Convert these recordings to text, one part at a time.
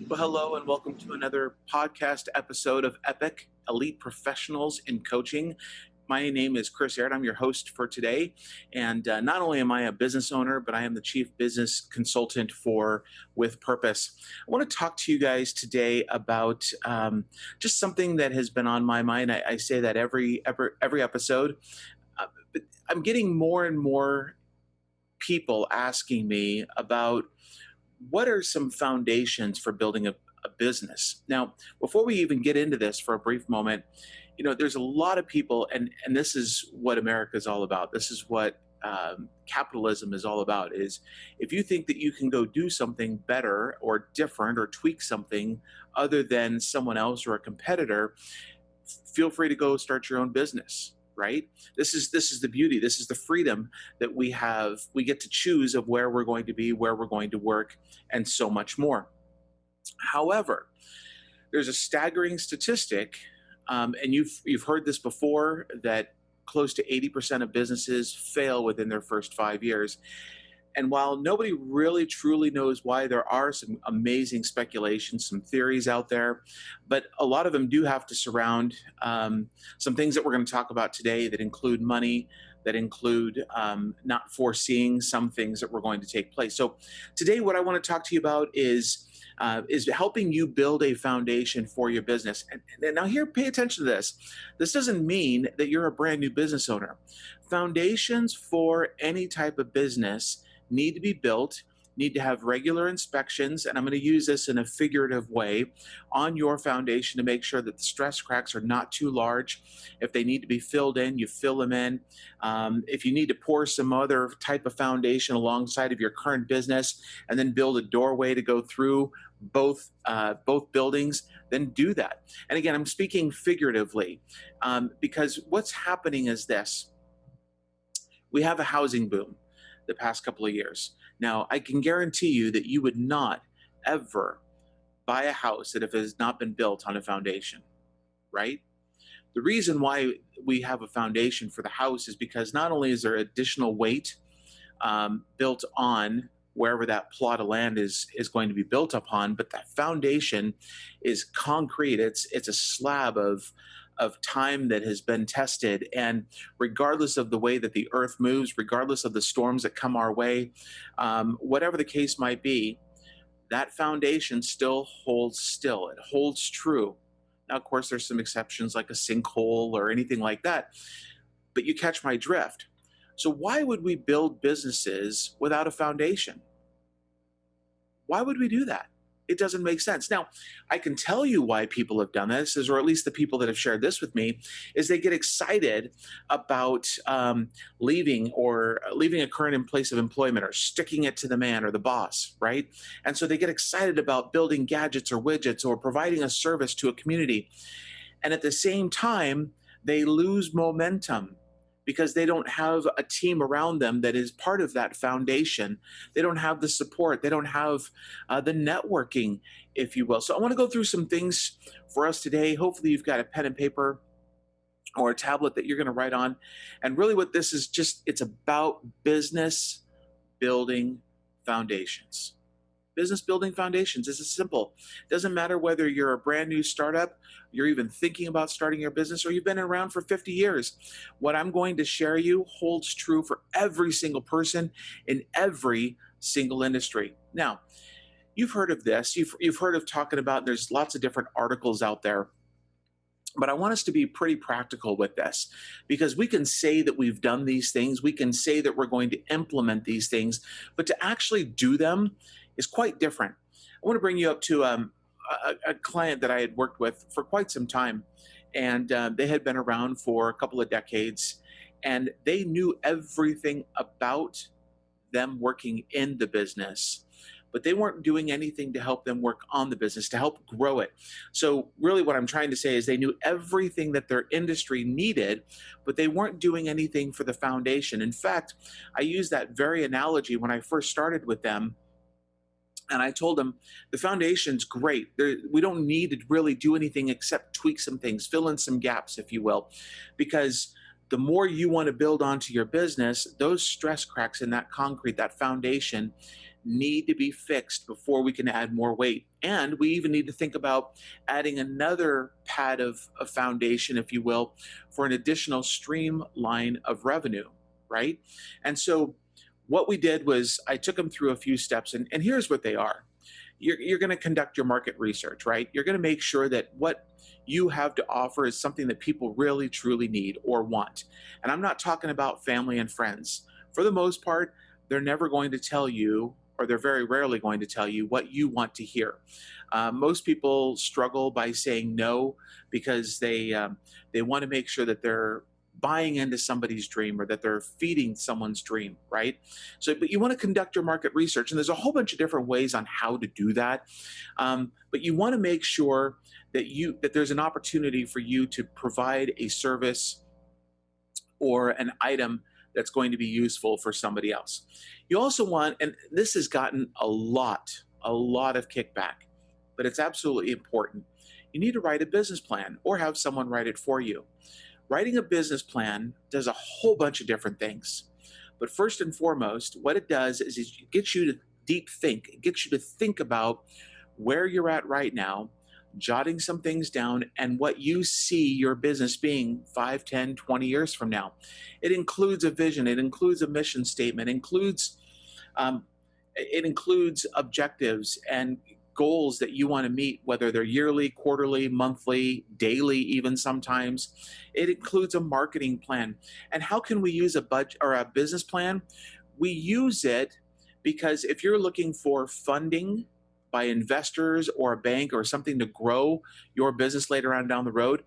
Well, hello, and welcome to another podcast episode of Epic Elite Professionals in Coaching. My name is Chris Aird. I'm your host for today. And not only am I a business owner, but I am the chief business consultant for With Purpose. I want to talk to you guys today about just something that has been on my mind. I say that every episode, but I'm getting more and more people asking me about what are some foundations for building a business. Now, before we even get into this for a brief moment, there's a lot of people, and this is what America is all about. This is what capitalism is all about, is if you think that you can go do something better or different or tweak something other than someone else or a competitor, feel free to go start your own business. Right? This is the beauty. This is the freedom that we have. We get to choose of where we're going to be, where we're going to work, and so much more. However, there's a staggering statistic, and you've heard this before, that close to 80% of businesses fail within their first 5 years. And while nobody really truly knows why, there are some amazing speculations, some theories out there, but a lot of them do have to surround some things that we're going to talk about today that include money, that include not foreseeing some things that were going to take place. So today, what I want to talk to you about is helping you build a foundation for your business. And now here, pay attention to this. This doesn't mean that you're a brand new business owner. Foundations for any type of business need to be built, need to have regular inspections, and I'm going to use this in a figurative way, on your foundation to make sure that the stress cracks are not too large. If they need to be filled in, you fill them in. If you need to pour some other type of foundation alongside of your current business and then build a doorway to go through both buildings, then do that. And again, I'm speaking figuratively, because what's happening is this. We have a housing boom the past couple of years. Now, I can guarantee you that you would not ever buy a house that if it has not been built on a foundation, right? The reason why we have a foundation for the house is because not only is there additional weight built on wherever that plot of land is going to be built upon, but that foundation is concrete. It's a slab of time that has been tested, and regardless of the way that the earth moves, regardless of the storms that come our way, whatever the case might be, that foundation still holds still. It holds true. Now, of course, there's some exceptions like a sinkhole or anything like that, but you catch my drift. So why would we build businesses without a foundation? Why would we do that? It doesn't make sense. Now, I can tell you why people have done this, or at least the people that have shared this with me, is they get excited about leaving a current place of employment, or sticking it to the man or the boss, right? And so they get excited about building gadgets or widgets or providing a service to a community. And at the same time, they lose momentum because they don't have a team around them that is part of that foundation. They don't have the support. They don't have the networking, if you will. So I want to go through some things for us today. Hopefully you've got a pen and paper or a tablet that you're going to write on. And really what this is it's about business building foundations. Business building foundations. This is simple. It doesn't matter whether you're a brand new startup, you're even thinking about starting your business, or you've been around for 50 years. What I'm going to share you holds true for every single person in every single industry. Now, you've heard of this. You've heard of talking about, there's lots of different articles out there. But I want us to be pretty practical with this, because we can say that we've done these things. We can say that we're going to implement these things, but to actually do them is quite different. I want to bring you up to a client that I had worked with for quite some time, and they had been around for a couple of decades, and they knew everything about them working in the business, but they weren't doing anything to help them work on the business, to help grow it. So really what I'm trying to say is they knew everything that their industry needed, but they weren't doing anything for the foundation. In fact, I used that very analogy when I first started with them. And I told them, the foundation's great. We don't need to really do anything except tweak some things, fill in some gaps, if you will, because the more you want to build onto your business, those stress cracks in that concrete, that foundation, need to be fixed before we can add more weight. And we even need to think about adding another pad of foundation, if you will, for an additional streamline of revenue, right? And so what we did was I took them through a few steps, and here's what they are. You're going to conduct your market research, right? You're going to make sure that what you have to offer is something that people really truly need or want. And I'm not talking about family and friends. For the most part, they're never going to tell you, or they're very rarely going to tell you what you want to hear. Most people struggle by saying no because they want to make sure that they're buying into somebody's dream or that they're feeding someone's dream, right? So, but you want to conduct your market research, and there's a whole bunch of different ways on how to do that. But you want to make sure that there's an opportunity for you to provide a service or an item that's going to be useful for somebody else. You also want, and this has gotten a lot of kickback, but it's absolutely important. You need to write a business plan or have someone write it for you. Writing a business plan does a whole bunch of different things. But first and foremost, what it does is it gets you to deep think. It gets you to think about where you're at right now, jotting some things down, and what you see your business being 5, 10, 20 years from now. It includes a vision. It includes a mission statement. Um, it includes objectives and goals that you want to meet, whether they're yearly, quarterly, monthly, daily, even sometimes. It includes a marketing plan. And how can we use a budget or a business plan? We use it because if you're looking for funding by investors or a bank or something to grow your business later on down the road,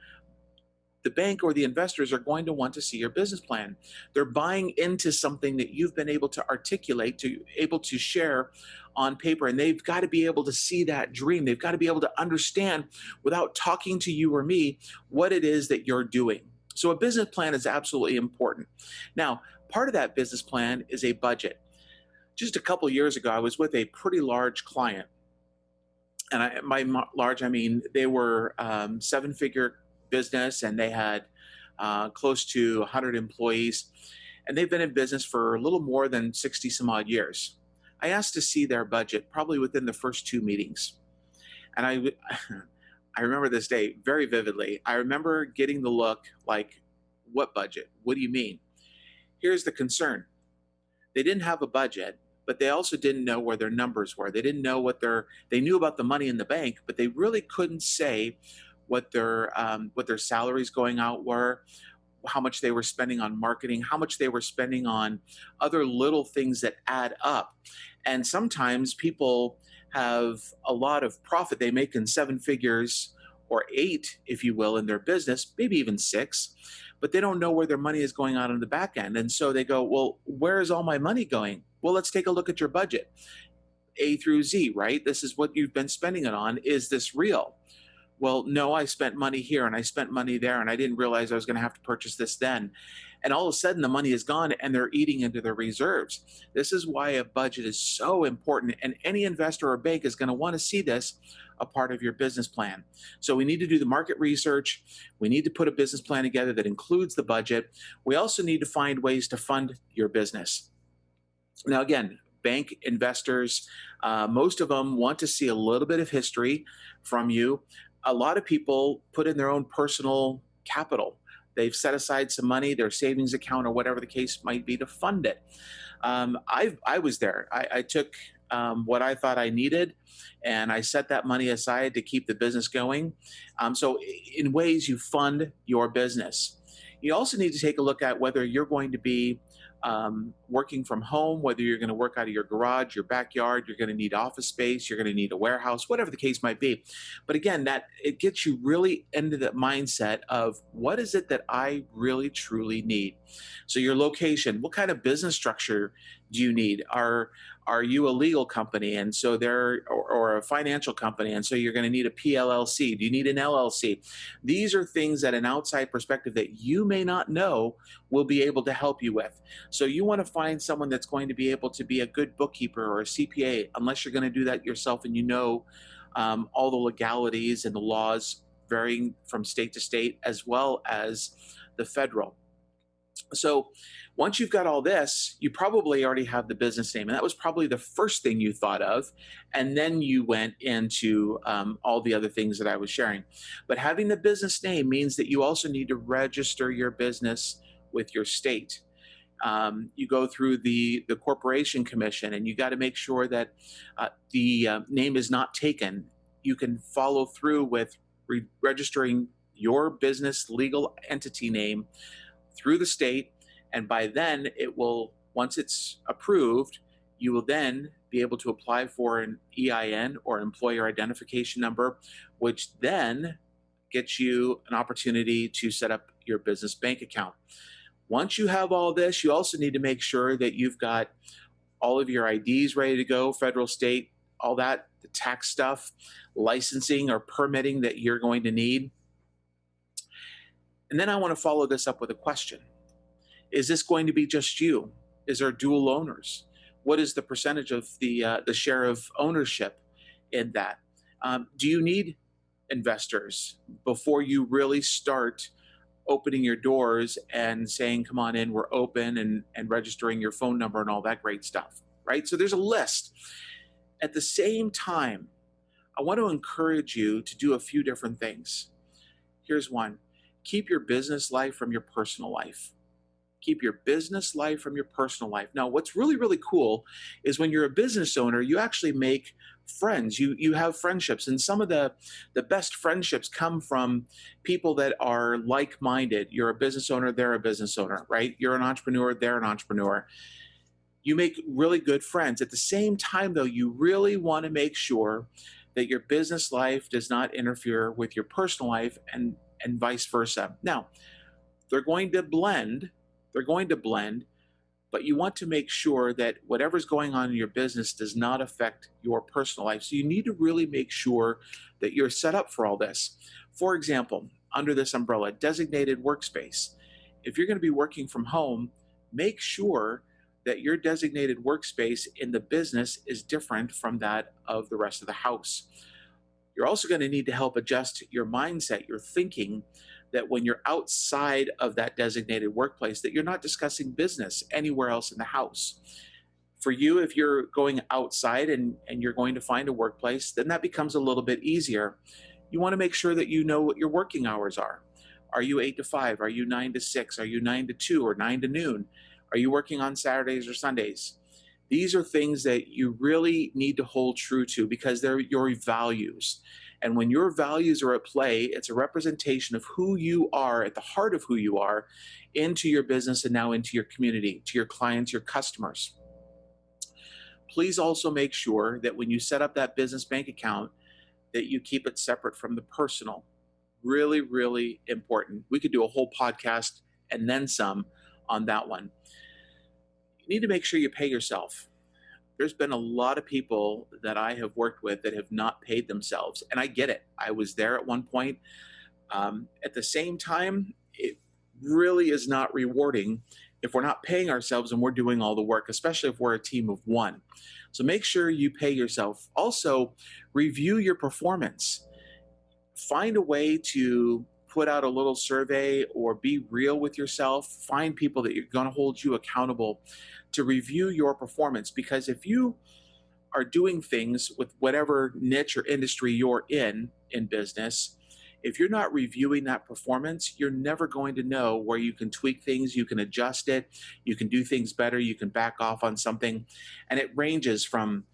the bank or the investors are going to want to see your business plan. They're buying into something that you've been able to articulate, to able to share on paper, and they've got to be able to see that dream. They've got to be able to understand without talking to you or me what it is that you're doing. So a business plan is absolutely important. Now, part of that business plan is a budget. Just a couple of years ago, I was with a pretty large client, and by large, I mean they were seven-figure business, and they had close to 100 employees, and they've been in business for a little more than 60 some odd years. I asked to see their budget probably within the first two meetings, and I remember this day very vividly. I remember getting the look like, "What budget? What do you mean?" Here's the concern: they didn't have a budget, but they also didn't know where their numbers were. They didn't know they knew about the money in the bank, but they really couldn't say what their salaries going out were, how much they were spending on marketing, how much they were spending on other little things that add up. And sometimes people have a lot of profit they make in seven figures or eight, if you will, in their business, maybe even six, but they don't know where their money is going on in the back end. And so they go, "Well, where is all my money going?" Well, let's take a look at your budget. A through Z, right? This is what you've been spending it on. Is this real? Well, no, I spent money here and I spent money there, and I didn't realize I was going to have to purchase this then. And all of a sudden, the money is gone and they're eating into their reserves. This is why a budget is so important. And any investor or bank is going to want to see this a part of your business plan. So we need to do the market research. We need to put a business plan together that includes the budget. We also need to find ways to fund your business. Now, again, bank investors, most of them want to see a little bit of history from you. A lot of people put in their own personal capital. They've set aside some money, their savings account, or whatever the case might be, to fund it. I was there. I took what I thought I needed, and I set that money aside to keep the business going. So, in ways, you fund your business. You also need to take a look at whether you're going to be working from home, whether you're going to work out of your garage, your backyard, you're going to need office space, you're going to need a warehouse, whatever the case might be. But again, that it gets you really into the mindset of what is it that I really truly need. So your location, what kind of business structure do you need? Are you a legal company and so or a financial company and so you're going to need a PLLC? Do you need an LLC? These are things that an outside perspective that you may not know will be able to help you with. So you want to find someone that's going to be able to be a good bookkeeper or a CPA, unless you're going to do that yourself and you know all the legalities and the laws varying from state to state as well as the federal. So once you've got all this, you probably already have the business name. And that was probably the first thing you thought of. And then you went into all the other things that I was sharing. But having the business name means that you also need to register your business with your state. You go through the corporation commission, and you got to make sure that the name is not taken. You can follow through with registering your business legal entity name through the state, and by then it will, once it's approved, you will then be able to apply for an EIN, or employer identification number, which then gets you an opportunity to set up your business bank account. Once you have all this, you also need to make sure that you've got all of your IDs ready to go, federal, state, all that, the tax stuff, licensing or permitting that you're going to need. And then I want to follow this up with a question. Is this going to be just you? Is there dual owners? What is the percentage of the share of ownership in that? Do you need investors before you really start opening your doors and saying, come on in, we're open, and registering your phone number and all that great stuff, right? So there's a list. At the same time, I want to encourage you to do a few different things. Here's one. Keep your business life from your personal life. Keep your business life from your personal life. Now, what's really, really cool is when you're a business owner, you actually make friends. You have friendships, and some of the best friendships come from people that are like-minded. You're a business owner, they're a business owner, right? You're an entrepreneur, they're an entrepreneur. You make really good friends. At the same time, though, you really want to make sure that your business life does not interfere with your personal life, and vice versa. Now, they're going to blend, but you want to make sure that whatever's going on in your business does not affect your personal life. So you need to really make sure that you're set up for all this. For example, under this umbrella, designated workspace. If you're going to be working from home, make sure that your designated workspace in the business is different from that of the rest of the house. You're also going to need to help adjust your mindset, your thinking, that when you're outside of that designated workplace, that you're not discussing business anywhere else in the house. For you, if you're going outside and you're going to find a workplace, then that becomes a little bit easier. You want to make sure that you know what your working hours are. Are you 8 to 5? Are you 9 to 6? Are you 9 to 2 or 9 to noon? Are you working on Saturdays or Sundays? These are things that you really need to hold true to, because they're your values. And when your values are at play, it's a representation of who you are, at the heart of who you are, into your business and now into your community, to your clients, your customers. Please also make sure that when you set up that business bank account, that you keep it separate from the personal. Really, really important. We could do a whole podcast and then some on that one. You need to make sure you pay yourself. There's been a lot of people that I have worked with that have not paid themselves, and I get it. I was there at one point. At the same time, it really is not rewarding if we're not paying ourselves and we're doing all the work, especially if we're a team of one. So make sure you pay yourself. Also, review your performance. Find a way to put out a little survey or be real with yourself. Find people that you're going to hold you accountable to review your performance, because if you are doing things with whatever niche or industry you're in business, if you're not reviewing that performance, you're never going to know where you can tweak things, you can adjust it, you can do things better, you can back off on something. And it ranges from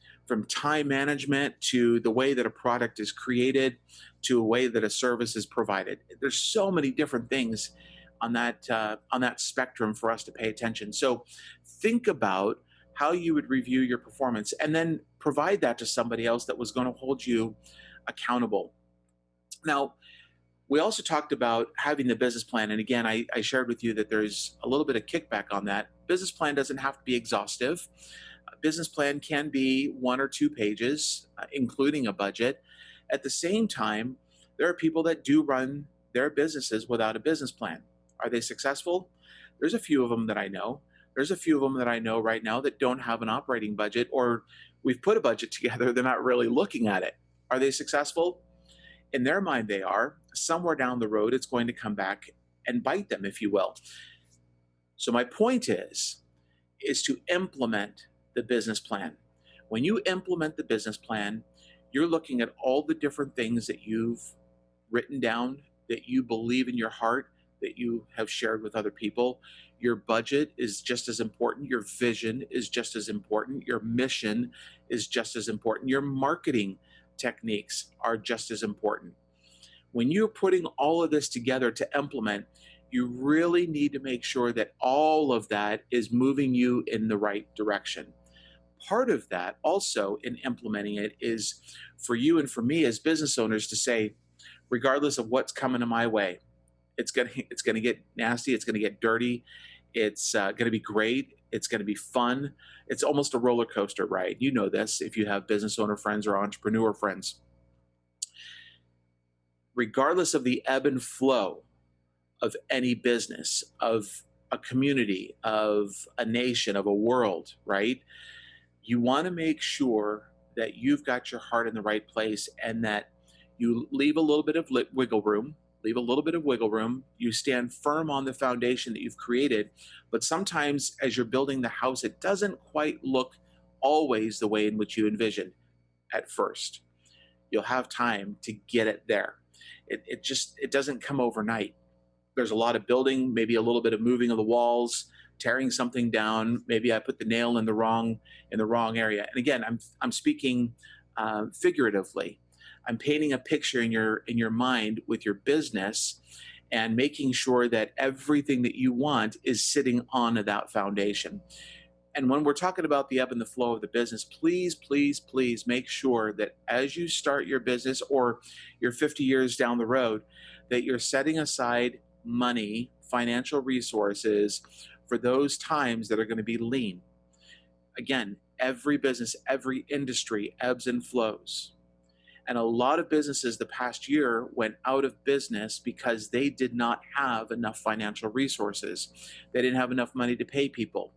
time management to the way that a product is created to a way that a service is provided. There's so many different things on that spectrum for us to pay attention. So think about how you would review your performance and then provide that to somebody else that was going to hold you accountable. Now, we also talked about having the business plan. And again, I shared with you that there's a little bit of kickback on that. Business plan doesn't have to be exhaustive. A business plan can be 1 or 2 pages, including a budget. At the same time, there are people that do run their businesses without a business plan. Are they successful? There's a few of them that I know. There's a few of them that I know right now that don't have an operating budget, or we've put a budget together, they're not really looking at it. Are they successful? In their mind, they are. Somewhere down the road, it's going to come back and bite them, if you will. So my point is to implement the business plan. When you implement the business plan, you're looking at all the different things that you've written down, that you believe in your heart, that you have shared with other people. Your budget is just as important. Your vision is just as important. Your mission is just as important. Your marketing techniques are just as important. When you're putting all of this together to implement, you really need to make sure that all of that is moving you in the right direction. Part of that also in implementing it is for you and for me as business owners to say, regardless of what's coming to my way, it's gonna get nasty, it's gonna get dirty, it's gonna be great, it's gonna be fun. It's almost a roller coaster ride. You know this if you have business owner friends or entrepreneur friends. Regardless of the ebb and flow of any business, of a community, of a nation, of a world, right? You want to make sure that you've got your heart in the right place and that you leave a little bit of wiggle room, leave a little bit of wiggle room. You stand firm on the foundation that you've created. But sometimes as you're building the house, it doesn't quite look always the way in which you envisioned at first. You'll have time to get it there. It doesn't come overnight. There's a lot of building, maybe a little bit of moving of the walls, tearing something down. Maybe I put the nail in the wrong area. And again, I'm speaking figuratively. I'm painting a picture in your mind with your business, and making sure that everything that you want is sitting on that foundation. And when we're talking about the ebb and the flow of the business, please, please, please make sure that as you start your business or you're 50 years down the road, that you're setting aside money, financial resources for those times that are going to be lean. Again, every business, every industry ebbs and flows. And a lot of businesses the past year went out of business because they did not have enough financial resources. They didn't have enough money to pay people.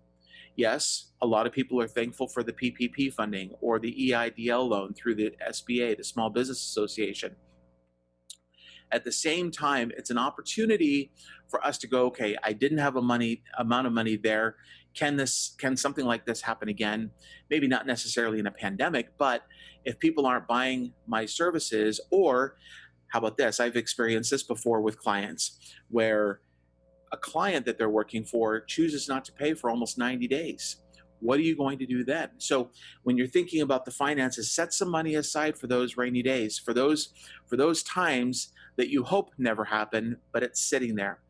Yes, a lot of people are thankful for the PPP funding or the EIDL loan through the SBA, the Small Business Association. At the same time, it's an opportunity for us to go, okay, I didn't have amount of money there. Can something like this happen again? Maybe not necessarily in a pandemic, but if people aren't buying my services, or how about this? I've experienced this before with clients where a client that they're working for chooses not to pay for almost 90 days. What are you going to do then? So when you're thinking about the finances, set some money aside for those rainy days, for those times that you hope never happen, but it's sitting there.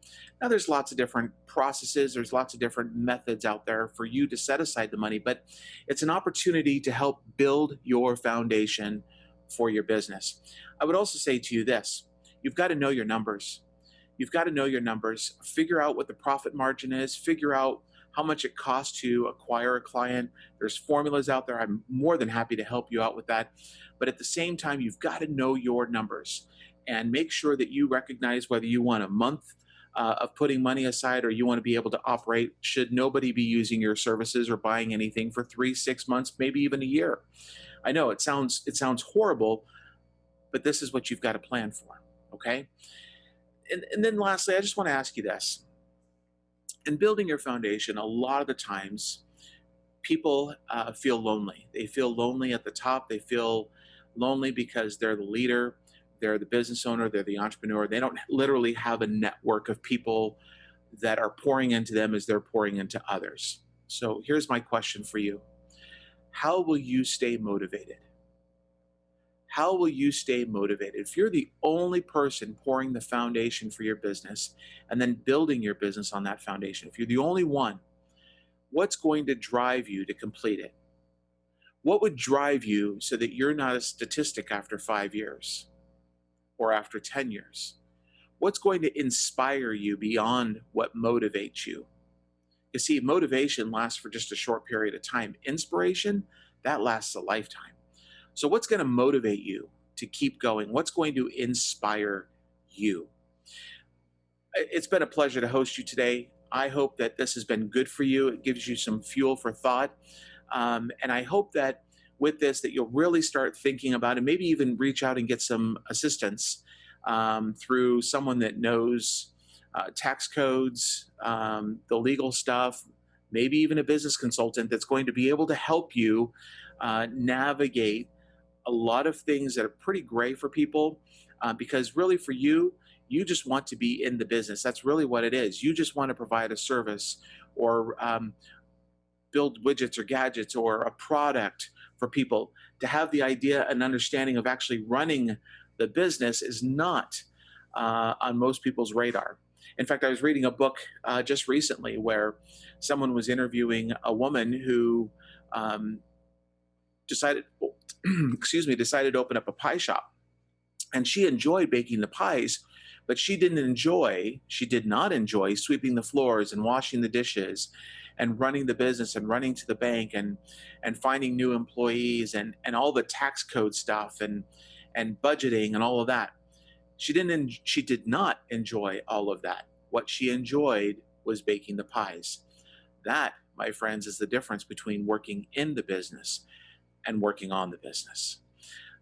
Now there's lots of different processes, there's lots of different methods out there for you to set aside the money, but it's an opportunity to help build your foundation for your business. I would also say to you this, you've got to know your numbers. You've got to know your numbers, figure out what the profit margin is, figure out how much it costs to acquire a client. There's formulas out there. I'm more than happy to help you out with that. But at the same time, you've got to know your numbers and make sure that you recognize whether you want a month of putting money aside or you want to be able to operate should nobody be using your services or buying anything for 3, 6 months, maybe even a year. I know it sounds horrible, but this is what you've got to plan for, okay? And then lastly, I just want to ask you this. In building your foundation, a lot of the times people feel lonely. They feel lonely at the top. They feel lonely because they're the leader, they're the business owner, they're the entrepreneur. They don't literally have a network of people that are pouring into them as they're pouring into others. So here's my question for you. How will you stay motivated? How will you stay motivated? If you're the only person pouring the foundation for your business and then building your business on that foundation, if you're the only one, what's going to drive you to complete it? What would drive you so that you're not a statistic after 5 years or after 10 years? What's going to inspire you beyond what motivates you? You see, motivation lasts for just a short period of time. Inspiration, that lasts a lifetime. So what's going to motivate you to keep going? What's going to inspire you? It's been a pleasure to host you today. I hope that this has been good for you. It gives you some fuel for thought. And I hope that with this, that you'll really start thinking about it, maybe even reach out and get some assistance through someone that knows tax codes, the legal stuff, maybe even a business consultant that's going to be able to help you navigate a lot of things that are pretty gray for people, because really for you, you just want to be in the business. That's really what it is. You just want to provide a service or build widgets or gadgets or a product for people. To have the idea and understanding of actually running the business is not on most people's radar. In fact, I was reading a book just recently where someone was interviewing a woman who decided, decided to open up a pie shop, and she enjoyed baking the pies, but she did not enjoy sweeping the floors and washing the dishes and running the business and running to the bank and finding new employees and all the tax code stuff and budgeting and all of that. She did not enjoy all of that. What she enjoyed was baking the pies. That, my friends, is the difference between working in the business and working on the business.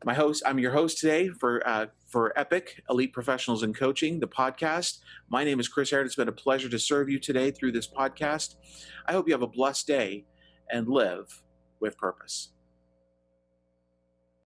I'm your host today for E.P.I.C, Elite Professionals in Coaching, the podcast. My name is Chris Harrod. It's been a pleasure to serve you today through this podcast. I hope you have a blessed day and live with purpose.